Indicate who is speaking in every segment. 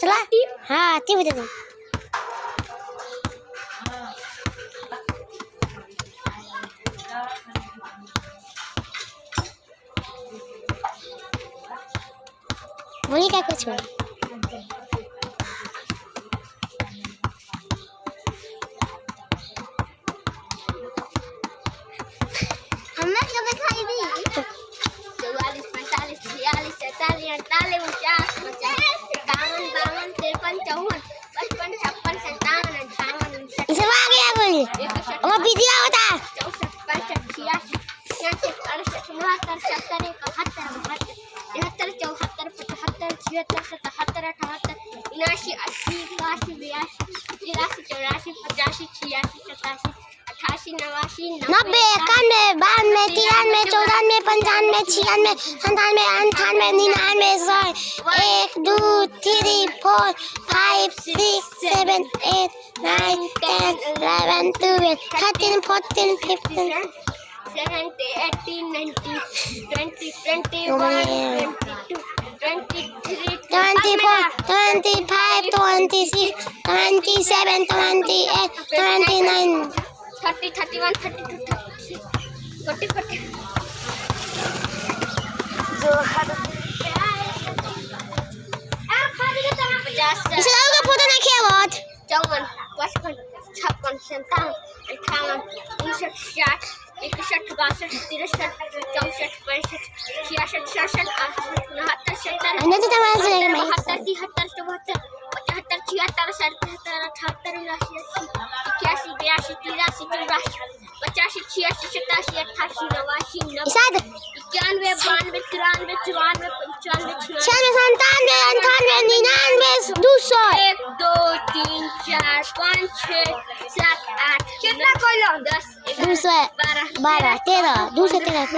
Speaker 1: चला हाँ ती बता दो बोली क्या कुछ हो
Speaker 2: हमने कभी खाई भी 44 45 46 47 48 49 50 52 53 54 55 56 57 58
Speaker 1: इसे आ गया बोली वो वीडियो होता
Speaker 2: 64 65 66 67 68 69 70 71 72 73 74 75 76 77 78 79 80 81 82 83 84 85 86 87 88
Speaker 1: 90 91 92 93 94 95 96 97 98 99 100 1 2 3 4 5 6 7 8 9 10 11 12 13 14 15
Speaker 2: 17 18 19 20 21 22 23
Speaker 1: 24 25 26 27 28 29
Speaker 2: 30 31 32 33 40 जो
Speaker 1: इसे लोगों का फोटो नहीं किया बहुत
Speaker 2: 54 55 56 57 58 59 60 61 62 63 64 65 66 67 68 69 70
Speaker 1: नहीं तो तमाम से नहीं
Speaker 2: 72 73 74 75 76 77 78 79 81 82 83 84 85 86 87 88 89
Speaker 1: इसाद
Speaker 2: 91 92 93 94 95 96
Speaker 1: 96 97 98 99 200
Speaker 2: 1 2 3 4 5 6 7 8 कितना कोई 10
Speaker 1: 200
Speaker 2: 12
Speaker 1: 12 13 213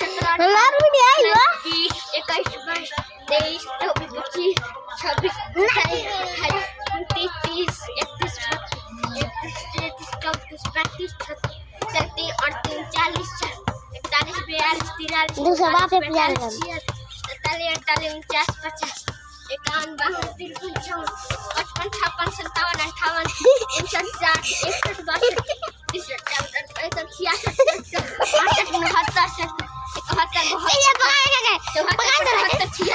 Speaker 2: 17
Speaker 1: हमारा भी नहीं आई हुआ
Speaker 2: 20 21 22 23 24 26 27 28 29 30 31 32 33 34 38 40 41 42
Speaker 1: दूसरा बाप रे प्यार कर
Speaker 2: 47 48 49 50 51 52 53 54 55 57 58 59 60 61 62 63 64 65 66 67 68 69 70 71 72 73 74 75 76